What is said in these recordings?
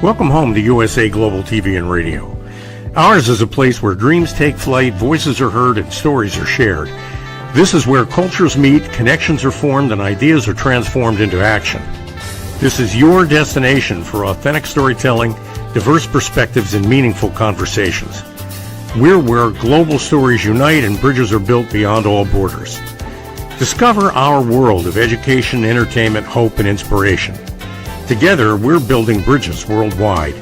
Welcome home to USA Global TV and Radio. Ours is a place where dreams take flight, voices are heard, and stories are shared. This is where cultures meet, connections are formed, and ideas are transformed into action. This is your destination for authentic storytelling, diverse perspectives, and meaningful conversations. We're where global stories unite and bridges are built beyond all borders. Discover our world of education, entertainment, hope, and inspiration. Together, we're building bridges worldwide.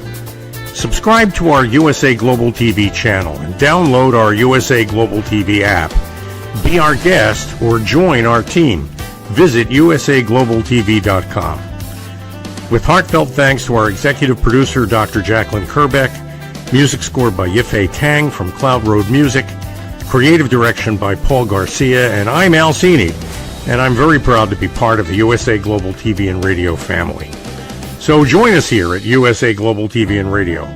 Subscribe to our USA Global TV channel and download our USA Global TV app. Be our guest or join our team. Visit usaglobaltv.com. With heartfelt thanks to our executive producer, Dr. Jacqueline Kerbeck, music scored by Yifei Tang from Cloud Road Music, creative direction by Paul Garcia, and I'm Al Cini, and I'm very proud to be part of the USA Global TV and Radio family. So join us here at USA Global TV and Radio.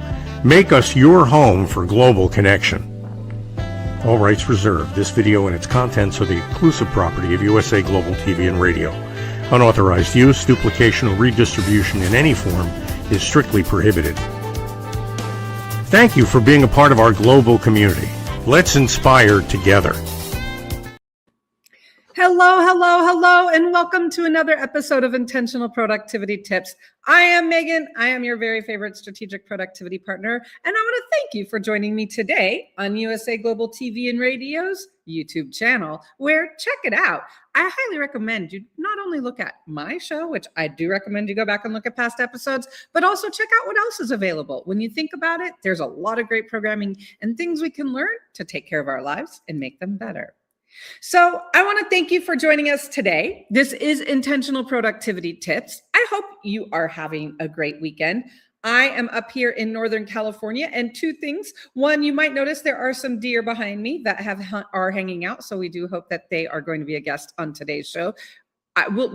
Make us your home for global connection. All rights reserved. This video and its contents are the exclusive property of USA Global TV and Radio. Unauthorized use, duplication, or redistribution in any form is strictly prohibited. Thank you for being a part of our global community. Let's inspire together. Hello, and welcome to another episode of Intentional Productivity Tips. I am Megan. I am your very favorite strategic productivity partner, and I want to thank you for joining me today on USA Global TV and Radio's YouTube channel, where, check it out, I highly recommend you not only look at my show, which I do recommend you go back and look at past episodes, but also check out what else is available. When you think about it, there's a lot of great programming and things we can learn to take care of our lives and make them better. So I want to thank you for joining us today. This is Intentional Productivity Tips. I hope you are having a great weekend. I am up here in Northern California, and two things. One, you might notice there are some deer behind me that are hanging out. So we do hope that they are going to be a guest on today's show.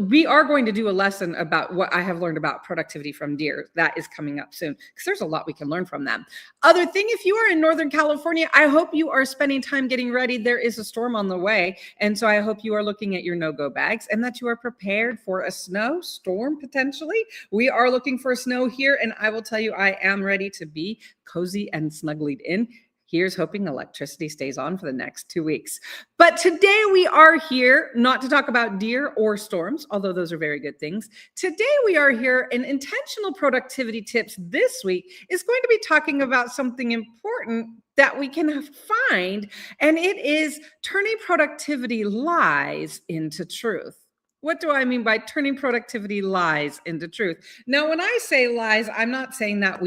We are going to do a lesson about what I have learned about productivity from deer. That is coming up soon because there's a lot we can learn from them. Other thing, if you are in Northern California, I hope you are spending time getting ready. There is a storm on the way. And so I hope you are looking at your no-go bags and that you are prepared for a snowstorm potentially. We are looking for snow here. And I will tell you, I am ready to be cozy and snuggled in. Here's hoping electricity stays on for the next 2 weeks. But today we are here not to talk about deer or storms, although those are very good things. Today we are here, and Intentional Productivity Tips this week is going to be talking about something important that we can find, and it is turning productivity lies into truth. What do I mean by turning productivity lies into truth? Now, when I say lies, I'm not saying that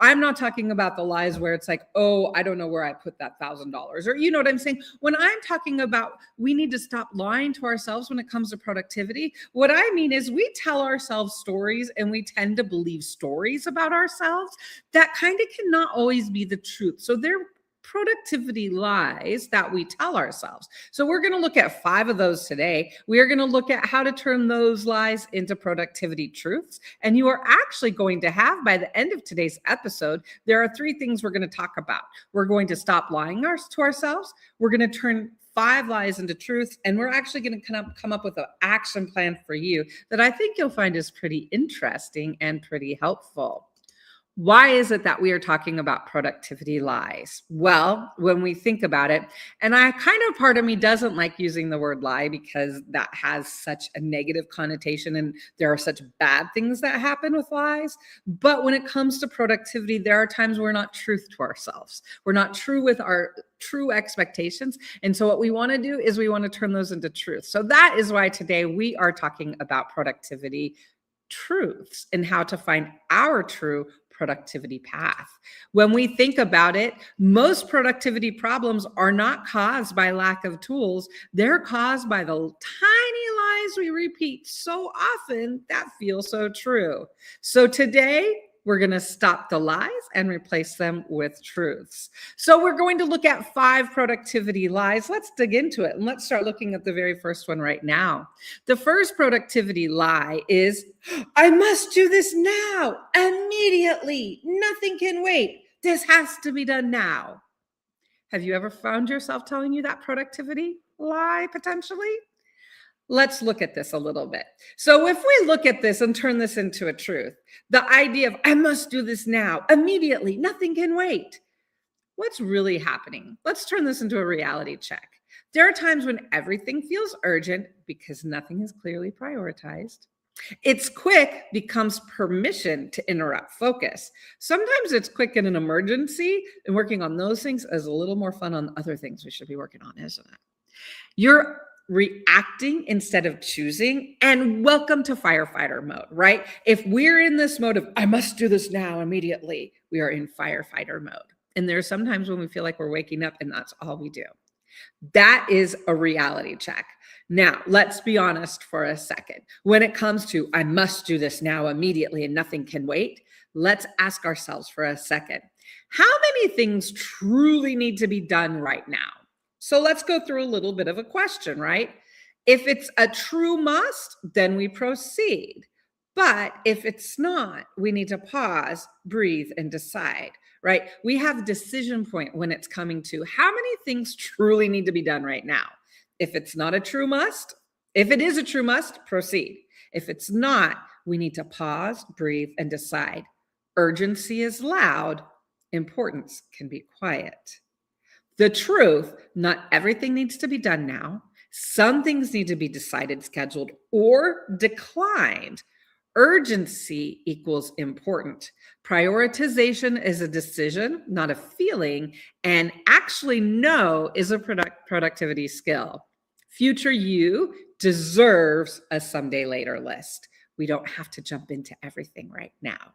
I'm not talking about the lies where it's like, oh, I don't know where I put that $1,000, or you know what I'm saying? When I'm talking about we need to stop lying to ourselves when it comes to productivity, what I mean is we tell ourselves stories and we tend to believe stories about ourselves that kind of cannot always be the truth. So they're productivity lies that we tell ourselves. So we're going to look at 5 of those today. We are going to look at how to turn those lies into productivity truths. And you are actually going to have, by the end of today's episode, there are 3 things we're going to talk about. We're going to stop lying to ourselves. We're going to turn 5 lies into truths. And we're actually going to come up with an action plan for you that I think you'll find is pretty interesting and pretty helpful. Why is it that we are talking about productivity lies? Well, when we think about it, and part of me doesn't like using the word lie because that has such a negative connotation and there are such bad things that happen with lies. But when it comes to productivity, there are times we're not truth to ourselves. We're not true with our true expectations. And so what we want to do is we want to turn those into truth. So that is why today we are talking about productivity truths and how to find our true productivity path. When we think about it, most productivity problems are not caused by lack of tools. They're caused by the tiny lies we repeat so often that feel so true. So today, we're going to stop the lies and replace them with truths. So we're going to look at 5 productivity lies. Let's dig into it. And let's start looking at the very first one right now. The first productivity lie is, I must do this now, immediately. Nothing can wait. This has to be done now. Have you ever found yourself telling you that productivity lie potentially? Let's look at this a little bit. So if we look at this and turn this into a truth, the idea of I must do this now, immediately, nothing can wait. What's really happening? Let's turn this into a reality check. There are times when everything feels urgent because nothing is clearly prioritized. It's quick becomes permission to interrupt focus. Sometimes it's quick in an emergency, and working on those things is a little more fun on other things we should be working on, isn't it? You're reacting instead of choosing, and welcome to firefighter mode, right? If we're in this mode of I must do this now immediately, we are in firefighter mode. And there are some times when we feel like we're waking up and that's all we do. That is a reality check. Now, let's be honest for a second. When it comes to, I must do this now immediately and nothing can wait, let's ask ourselves for a second, how many things truly need to be done right now? So let's go through a little bit of a question, right? If it's a true must, then we proceed. But if it's not, we need to pause, breathe, and decide, right? We have decision point when it's coming to how many things truly need to be done right now. If it's not a true must, if it is a true must, proceed. If it's not, we need to pause, breathe, and decide. Urgency is loud. Importance can be quiet. The truth, not everything needs to be done now. Some things need to be decided, scheduled, or declined. Urgency equals important. Prioritization is a decision, not a feeling. And actually know is a productivity skill. Future you deserves a someday later list. We don't have to jump into everything right now.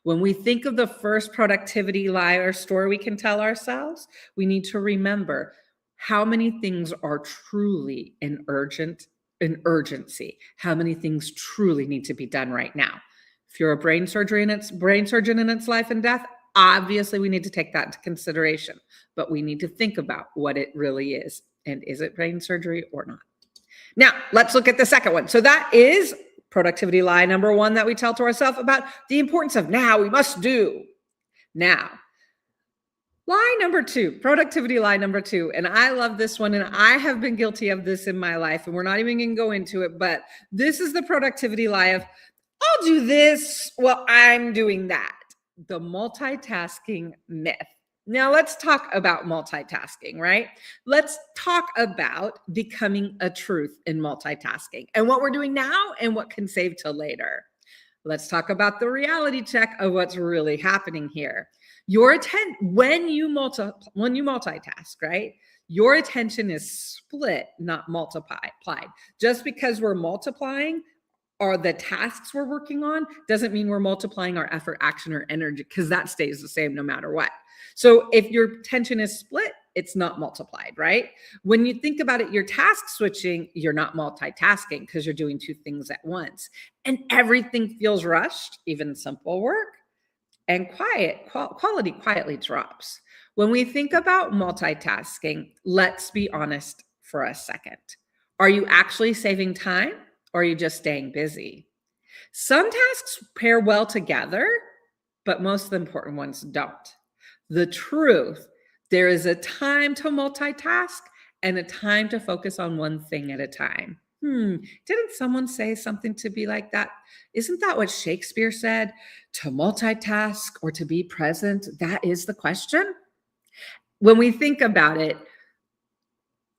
When we think of the first productivity lie or story we can tell ourselves, we need to remember how many things are truly an urgency. How many things truly need to be done right now? If you're a brain surgeon in its life and death, obviously we need to take that into consideration, but we need to think about what it really is. And is it brain surgery or not? Now, let's look at the second one. So that is productivity lie number one that we tell to ourselves about the importance of now, we must do. Now, lie number two, productivity lie number two. And I love this one. And I have been guilty of this in my life. And we're not even going to go into it. But this is the productivity lie of, I'll do this while I'm doing that. The multitasking myth. Now let's talk about multitasking, right? Let's talk about becoming a truth in multitasking and what we're doing now and what can save till later. Let's talk about the reality check of what's really happening here. When you multitask, right? Your attention is split, not multiplied. Just because we're multiplying or the tasks we're working on doesn't mean we're multiplying our effort, action, or energy, because that stays the same no matter what. So if your attention is split, it's not multiplied, right? When you think about it, you're task switching, you're not multitasking because you're doing two things at once. And everything feels rushed, even simple work, and quality quietly drops. When we think about multitasking, let's be honest for a second. Are you actually saving time or are you just staying busy? Some tasks pair well together, but most of the important ones don't. The truth, there is a time to multitask and a time to focus on one thing at a time. Didn't someone say something to be like that? Isn't that what Shakespeare said? To multitask or to be present? That is the question. When we think about it,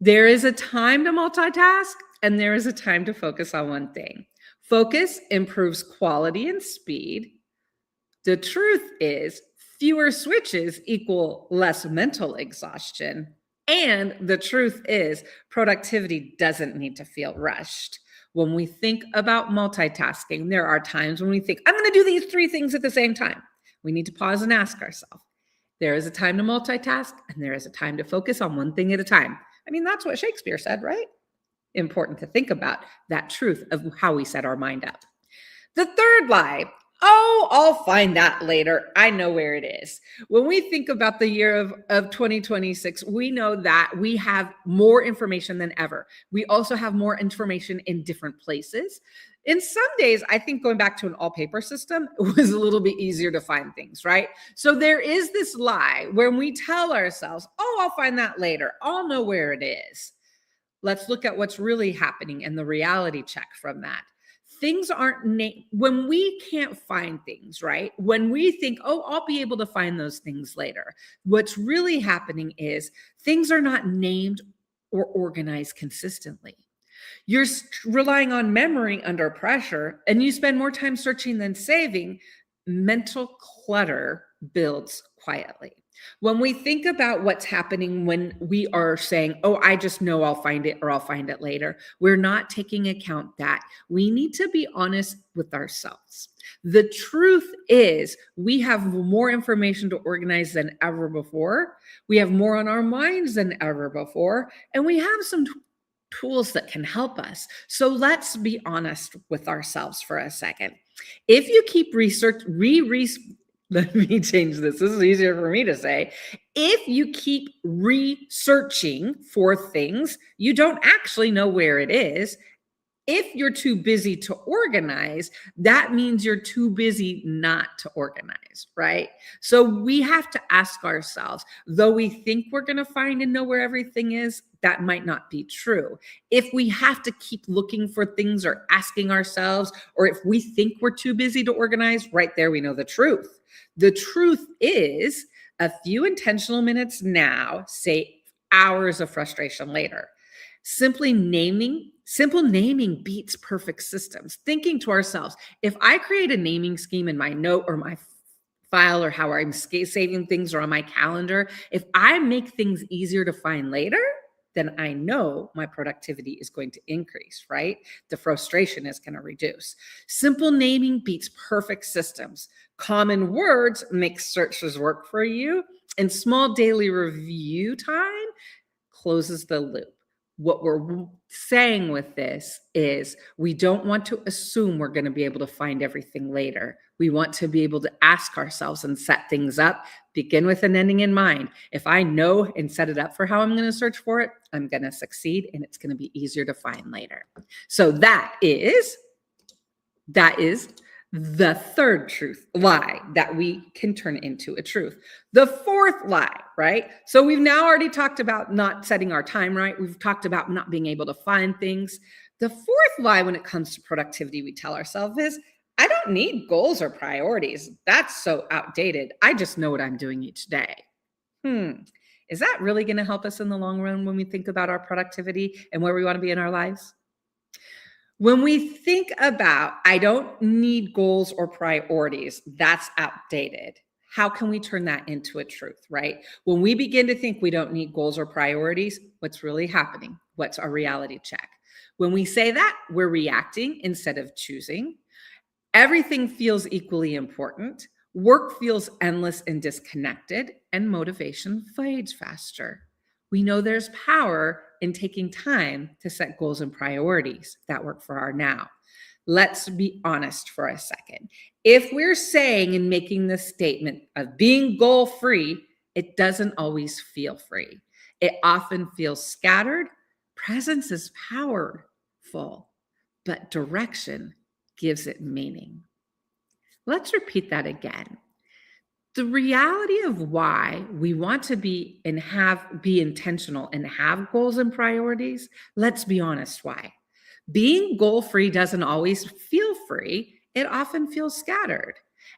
there is a time to multitask and there is a time to focus on one thing. Focus improves quality and speed. The truth is, fewer switches equal less mental exhaustion. And the truth is, productivity doesn't need to feel rushed. When we think about multitasking, there are times when we think, I'm going to do these three things at the same time. We need to pause and ask ourselves, there is a time to multitask and there is a time to focus on one thing at a time. I mean, that's what Shakespeare said, right? Important to think about that truth of how we set our mind up. The third lie, I'll find that later. I know where it is. When we think about the year of 2026, we know that we have more information than ever. We also have more information in different places. In some days, I think going back to an all paper system was a little bit easier to find things, right? So there is this lie when we tell ourselves, I'll find that later. I'll know where it is. Let's look at what's really happening and the reality check from that. Things aren't when we can't find things, right? When we think, oh, I'll be able to find those things later. What's really happening is things are not named or organized consistently. You're relying on memory under pressure, and you spend more time searching than saving. Mental clutter builds quietly. When we think about what's happening when we are saying, oh, I just know I'll find it or I'll find it later, we're not taking account that we need to be honest with ourselves. The truth is we have more information to organize than ever before. We have more on our minds than ever before, and we have some tools that can help us. So let's be honest with ourselves for a second. If you keep let me change this. This is easier for me to say. If you keep researching for things, you don't actually know where it is. If you're too busy to organize, that means you're too busy not to organize, right? So we have to ask ourselves, though we think we're going to find and know where everything is, that might not be true. If we have to keep looking for things or asking ourselves, or if we think we're too busy to organize, right there we know the truth. The truth is a few intentional minutes now save hours of frustration later. Simple naming beats perfect systems. Thinking to ourselves, if I create a naming scheme in my note or my file or how I'm saving things or on my calendar, if I make things easier to find later, then I know my productivity is going to increase, right? The frustration is going to reduce. Simple naming beats perfect systems. Common words make searches work for you, and small daily review time closes the loop. What we're saying with this is we don't want to assume we're going to be able to find everything later. We want to be able to ask ourselves and set things up, begin with an ending in mind. If I know and set it up for how I'm going to search for it, I'm going to succeed and it's going to be easier to find later. So that is the third lie that we can turn into a truth. The fourth lie, right? So we've now already talked about not setting our time right. We've talked about not being able to find things. The fourth lie when it comes to productivity we tell ourselves is, I don't need goals or priorities. That's so outdated. I just know what I'm doing each day. Is that really going to help us in the long run when we think about our productivity and where we want to be in our lives? When we think about, I don't need goals or priorities, that's outdated. How can we turn that into a truth, right? When we begin to think we don't need goals or priorities, what's really happening? What's our reality check? When we say that, we're reacting instead of choosing. Everything feels equally important. Work feels endless and disconnected, and motivation fades faster. We know there's power in taking time to set goals and priorities that work for our now. Let's be honest for a second. If we're saying and making the statement of being goal-free, it doesn't always feel free. It often feels scattered. Presence is powerful, but direction gives it meaning. Let's repeat that again. The reality of why we want to be intentional and have goals and priorities, let's be honest why. Being goal-free doesn't always feel free. It often feels scattered.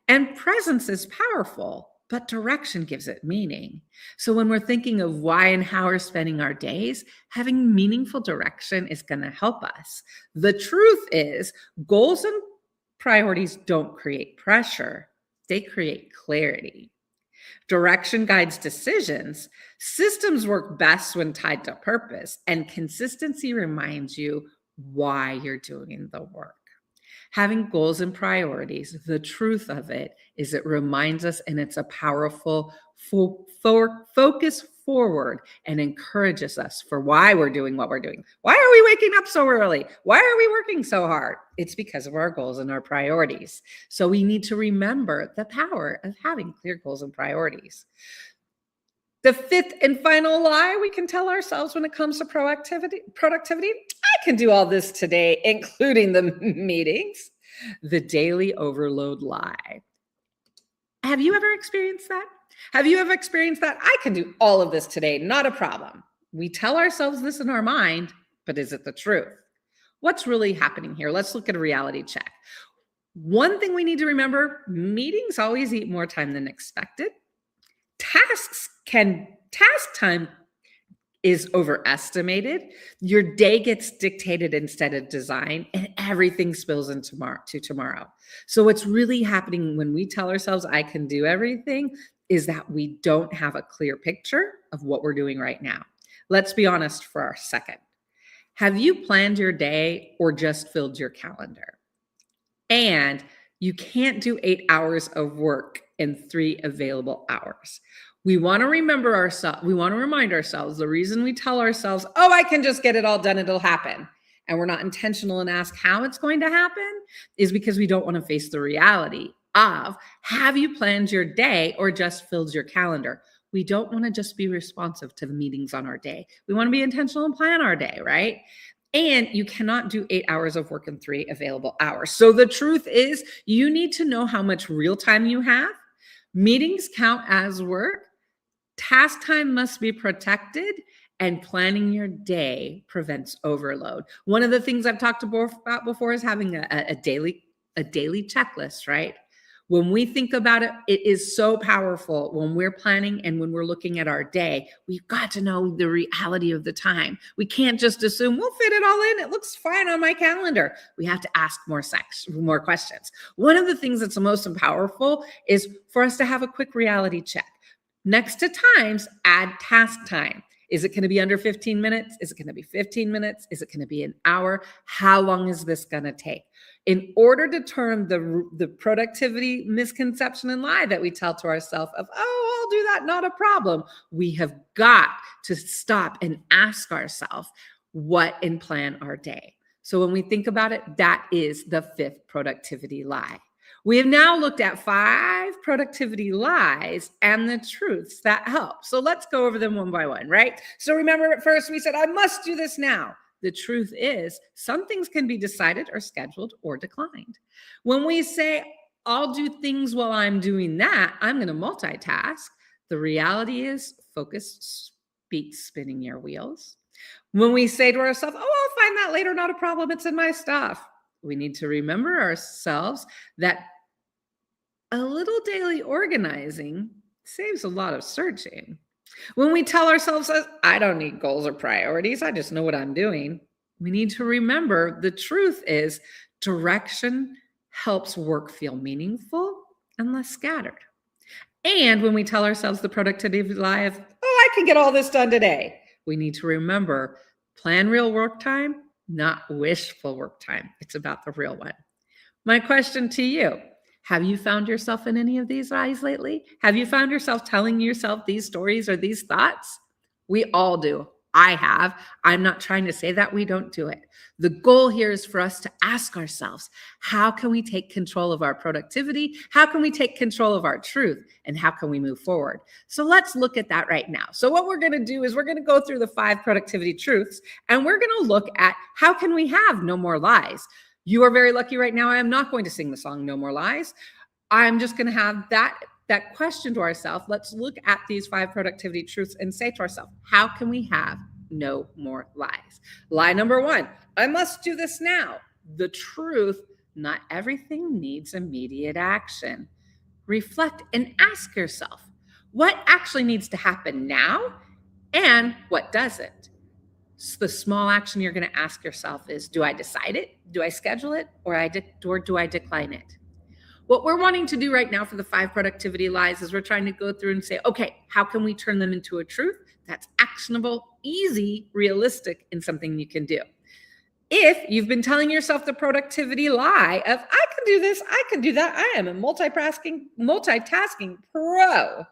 And presence is powerful, but direction gives it meaning. So when we're thinking of why and how we're spending our days, having meaningful direction is going to help us. The truth is, goals and priorities don't create pressure. They create clarity. Direction guides decisions. Systems work best when tied to purpose, and consistency reminds you why you're doing the work. Having goals and priorities, the truth of it is it reminds us, and it's a powerful focus forward and encourages us for why we're doing what we're doing. Why are we waking up so early? Why are we working so hard? It's because of our goals and our priorities. So we need to remember the power of having clear goals and priorities. The fifth and final lie we can tell ourselves when it comes to productivity, I can do all this today, including the meetings. The daily overload lie. Have you ever experienced that? Have you ever experienced that? I can do all of this today, not a problem. We tell ourselves this in our mind, but is it the truth? What's really happening here? Let's look at a reality check. One thing we need to remember, meetings always eat more time than expected. Task time is overestimated. Your day gets dictated instead of designed, and everything spills into tomorrow. So what's really happening when we tell ourselves I can do everything is that we don't have a clear picture of what we're doing right now. Let's be honest for a second. Have you planned your day or just filled your calendar? And you can't do 8 hours of work in 3 available hours. We want to remind ourselves the reason we tell ourselves, oh, I can just get it all done, it'll happen, and we're not intentional and ask how it's going to happen, is because we don't want to face the reality of, have you planned your day or just filled your calendar? We don't want to just be responsive to the meetings on our day. We want to be intentional and plan our day, right? And you cannot do 8 hours of work in 3 available hours. So the truth is, you need to know how much real time you have. Meetings count as work. Task time must be protected, and planning your day prevents overload. One of the things I've talked about before is having a daily checklist, right? When we think about it, it is so powerful when we're planning and when we're looking at our day. We've got to know the reality of the time. We can't just assume we'll fit it all in. It looks fine on my calendar. We have to ask more questions. One of the things that's the most powerful is for us to have a quick reality check. Next to times, add task time. Is it going to be under 15 minutes? Is it going to be 15 minutes? Is it going to be an hour? How long is this going to take? In order to turn the productivity misconception and lie that we tell to ourselves of, oh, I'll do that, not a problem, we have got to stop and ask ourselves what and plan our day. So when we think about it, that is the 5th productivity lie. We have now looked at 5 productivity lies and the truths that help. So let's go over them one by one, right? So remember at first we said, I must do this now. The truth is, some things can be decided or scheduled or declined. When we say, I'll do things while I'm doing that, I'm going to multitask. The reality is, focus beats spinning your wheels. When we say to ourselves, oh, I'll find that later, not a problem, it's in my stuff. We need to remember ourselves that a little daily organizing saves a lot of searching. When we tell ourselves, I don't need goals or priorities, I just know what I'm doing, we need to remember the truth is direction helps work feel meaningful and less scattered. And when we tell ourselves the productivity lie of, oh, I can get all this done today, we need to remember plan real work time, not wishful work time. It's about the real one. My question to you, have you found yourself in any of these lies lately? Have you found yourself telling yourself these stories or these thoughts? We all do. I have. I'm not trying to say that we don't do it. The goal here is for us to ask ourselves, how can we take control of our productivity? How can we take control of our truth? And how can we move forward? So let's look at that right now. So what we're going to do is we're going to go through the 5 productivity truths, and we're going to look at how can we have no more lies. You are very lucky right now. I am not going to sing the song No More Lies. I'm just going to have that question to ourselves. Let's look at these 5 productivity truths and say to ourselves, how can we have no more lies? Lie number 1, I must do this now. The truth, not everything needs immediate action. Reflect and ask yourself, what actually needs to happen now and what doesn't? So the small action you're going to ask yourself is, do I decide it? Do I schedule it? Or do I decline it? What we're wanting to do right now for the 5 productivity lies is we're trying to go through and say, okay, how can we turn them into a truth that's actionable, easy, realistic, and something you can do? If you've been telling yourself the productivity lie of, I can do this, I can do that, I am a multitasking pro.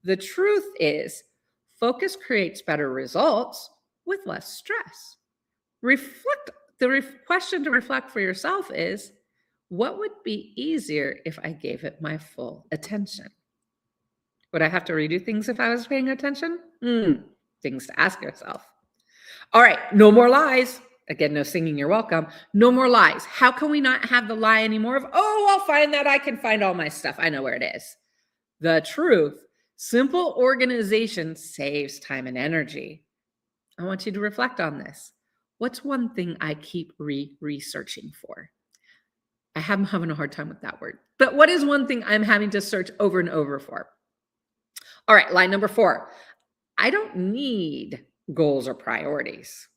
The truth is, focus creates better results with less stress. Question to reflect for yourself is, what would be easier if I gave it my full attention? Would I have to redo things if I was paying attention? Things to ask yourself. All right, no more lies. Again, no singing, you're welcome. No more lies. How can we not have the lie anymore of, oh, I'll find that. I can find all my stuff. I know where it is. The truth, simple organization saves time and energy. I want you to reflect on this. What's one thing I keep researching for? I'm having a hard time with that word. But what is one thing I'm having to search over and over for? All right, line number 4. I don't need goals or priorities.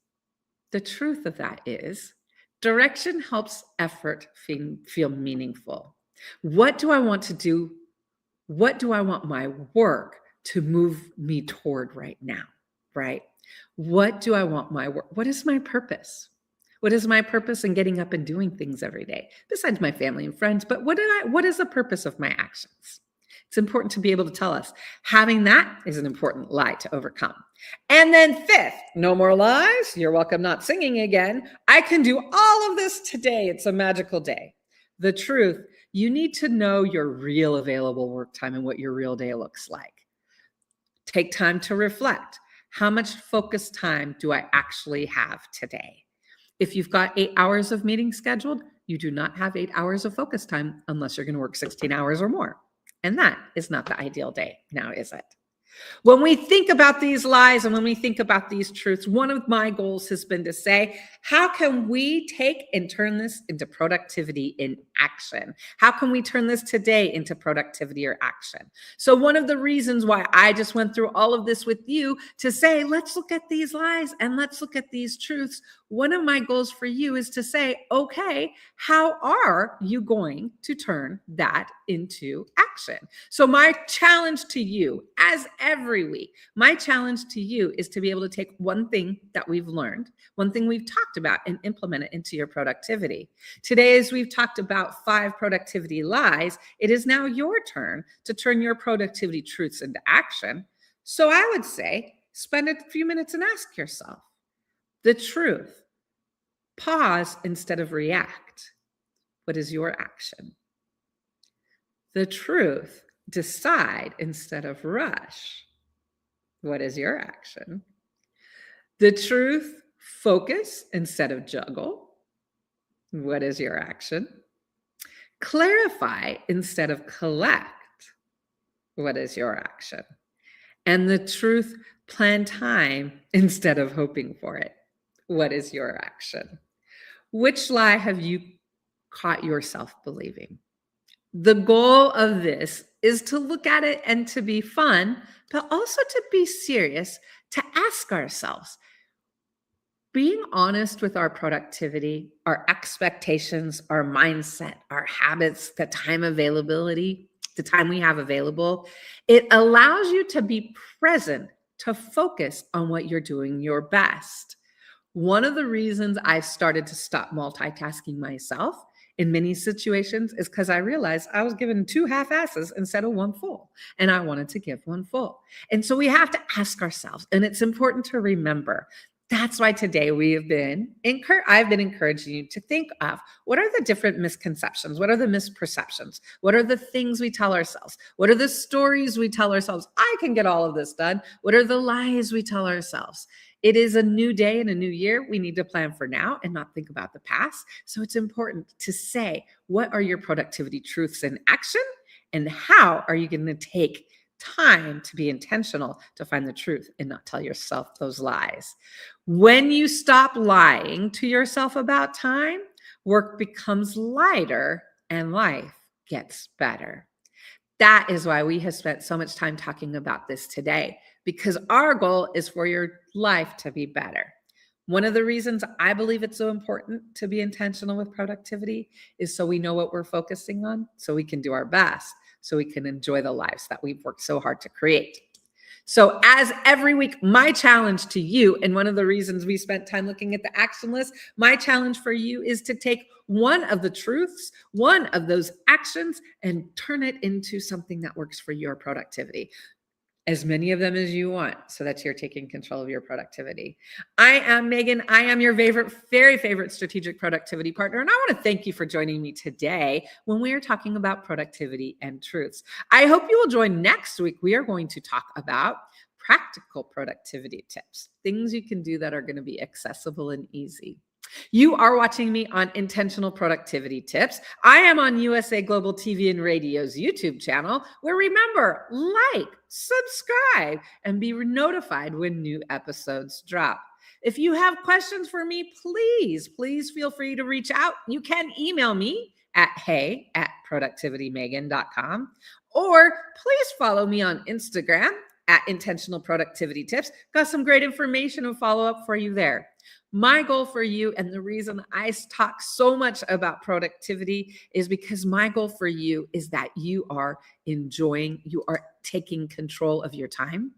The truth of that is direction helps effort feel meaningful. What do I want to do? What do I want my work to move me toward right now? Right? What do I want my work? What is my purpose? What is my purpose in getting up and doing things every day besides my family and friends? But what is the purpose of my actions? It's important to be able to tell us. Having that is an important lie to overcome. And then 5th, no more lies. You're welcome not singing again. I can do all of this today. It's a magical day. The truth, you need to know your real available work time and what your real day looks like. Take time to reflect. How much focus time do I actually have today? If you've got 8 hours of meeting scheduled, you do not have 8 hours of focus time unless you're going to work 16 hours or more. And that is not the ideal day, now is it? When we think about these lies and when we think about these truths, one of my goals has been to say, how can we take and turn this into productivity in action? How can we turn this today into productivity or action? So one of the reasons why I just went through all of this with you to say, let's look at these lies and let's look at these truths. One of my goals for you is to say, okay, how are you going to turn that into action? So my challenge to you, as every week, my challenge to you is to be able to take one thing that we've learned, one thing we've talked about, and implement it into your productivity. Today, as we've talked about 5 productivity lies, it is now your turn to turn your productivity truths into action. So I would say, spend a few minutes and ask yourself, the truth. Pause instead of react. What is your action? The truth. Decide instead of rush. What is your action? The truth. Focus instead of juggle. What is your action? Clarify instead of collect. What is your action? And the truth. Plan time instead of hoping for it. What is your action? Which lie have you caught yourself believing? The goal of this is to look at it and to be fun, but also to be serious, to ask ourselves, being honest with our productivity, our expectations, our mindset, our habits, the time availability, the time we have available, it allows you to be present, to focus on what you're doing your best. One of the reasons I started to stop multitasking myself in many situations is because I realized I was given 2 half-asses instead of 1 full, and I wanted to give 1 full. And so we have to ask ourselves, and it's important to remember. That's why today I've been encouraging you to think of what are the different misconceptions? What are the misperceptions? What are the things we tell ourselves? What are the stories we tell ourselves? I can get all of this done. What are the lies we tell ourselves? It is a new day and a new year. We need to plan for now and not think about the past. So it's important to say, what are your productivity truths in action? And how are you going to take time to be intentional to find the truth and not tell yourself those lies? When you stop lying to yourself about time, work becomes lighter and life gets better. That is why we have spent so much time talking about this today, because our goal is for your life to be better. One of the reasons I believe it's so important to be intentional with productivity is so we know what we're focusing on, so we can do our best, so we can enjoy the lives that we've worked so hard to create. So as every week, my challenge to you, and one of the reasons we spent time looking at the action list, my challenge for you is to take one of the truths, one of those actions, and turn it into something that works for your productivity. As many of them as you want, so that you're taking control of your productivity. I am Megan. I am your very favorite strategic productivity partner. And I want to thank you for joining me today when we are talking about productivity and truths. I hope you will join next week. We are going to talk about practical productivity tips, things you can do that are going to be accessible and easy. You are watching me on Intentional Productivity Tips. I am on USA Global TV and Radio's YouTube channel, where remember, like, subscribe, and be notified when new episodes drop. If you have questions for me, please feel free to reach out. You can email me at hey@productivitymegan.com, or please follow me on Instagram at Intentional Productivity Tips. Got some great information and follow-up for you there. My goal for you, and the reason I talk so much about productivity, is because my goal for you is that you are taking control of your time.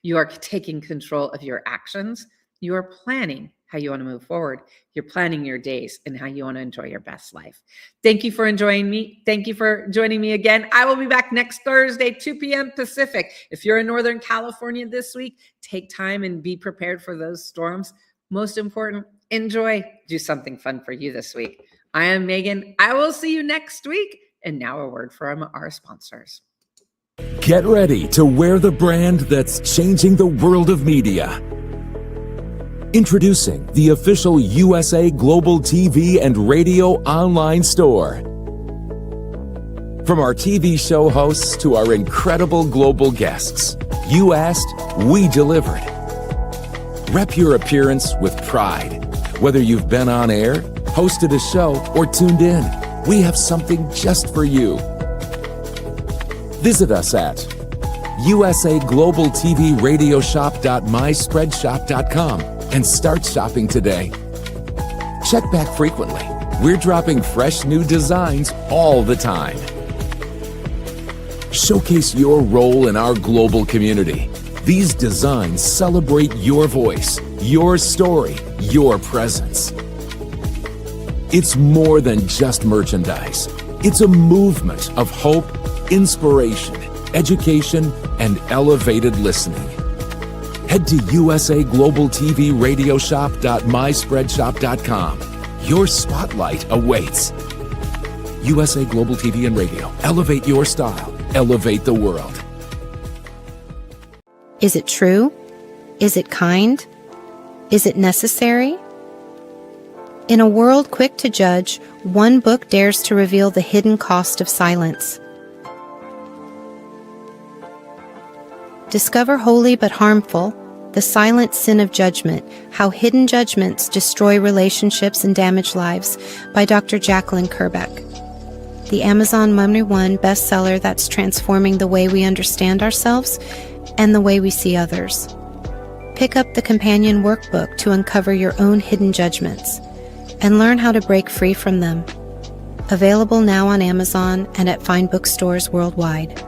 You are taking control of your actions. You are planning how you want to move forward. You're planning your days and how you want to enjoy your best life. Thank you for enjoying me. Thank you for joining me again. I will be back next Thursday, 2 p.m. Pacific. If you're in Northern California this week, take time and be prepared for those storms. Most important, enjoy. Do something fun for you this week. I am Megan. I will see you next week. And now a word from our sponsors. Get ready to wear the brand that's changing the world of media. Introducing the official USA Global TV and Radio online store. From our TV show hosts to our incredible global guests, you asked, we delivered. Rep your appearance with pride. Whether you've been on air, hosted a show, or tuned in, we have something just for you. Visit us at usaglobaltvradiosshop.myspreadshop.com and start shopping today. Check back frequently. We're dropping fresh new designs all the time. Showcase your role in our global community. These designs celebrate your voice, your story, your presence. It's more than just merchandise. It's a movement of hope, inspiration, education, and elevated listening. Head to usaglobaltvradiosshop.myspreadshop.com. Your spotlight awaits. USA Global TV and Radio. Elevate your style. Elevate the world. Is it true? Is it kind? Is it necessary? In a world quick to judge, one book dares to reveal the hidden cost of silence. Discover Holy but Harmful, The Silent Sin of Judgment, How Hidden Judgments Destroy Relationships and Damage Lives by Dr. Jacqueline Kerbeck. The Amazon #1 bestseller that's transforming the way we understand ourselves and the way we see others. Pick up the companion workbook to uncover your own hidden judgments and learn how to break free from them. Available now on Amazon and at fine bookstores worldwide.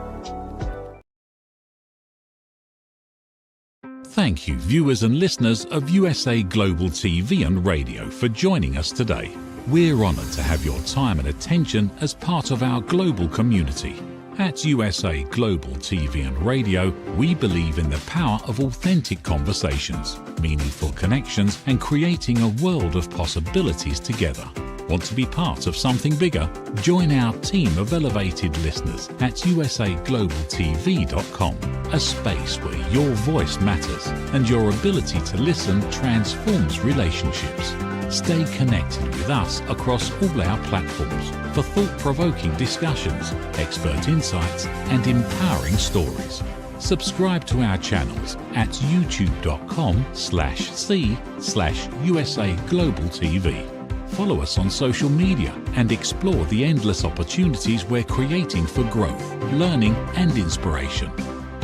Thank you, viewers and listeners of USA Global TV and Radio, for joining us today. We're honoured to have your time and attention as part of our global community. At USA Global TV and Radio, we believe in the power of authentic conversations, meaningful connections, and creating a world of possibilities together. Want to be part of something bigger? Join our team of elevated listeners at usaglobaltv.com, a space where your voice matters and your ability to listen transforms relationships. Stay connected with us across all our platforms for thought-provoking discussions, expert insights, and empowering stories. Subscribe to our channels at youtube.com/c/USAGlobalTV. Follow us on social media and explore the endless opportunities we're creating for growth, learning, and inspiration.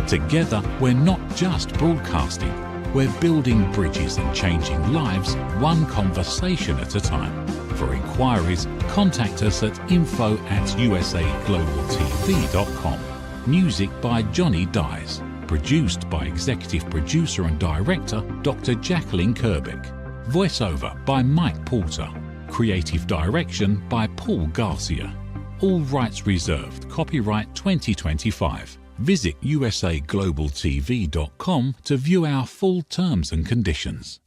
Together, we're not just broadcasting, we're building bridges and changing lives one conversation at a time. For inquiries, contact us at info@usaglobaltv.com. Music by Johnny Dies. Produced by Executive Producer and Director Dr. Jacqueline Kerbeck. Voiceover by Mike Porter. Creative Direction by Paul Garcia. All rights reserved. Copyright 2025. Visit usaglobaltv.com to view our full terms and conditions.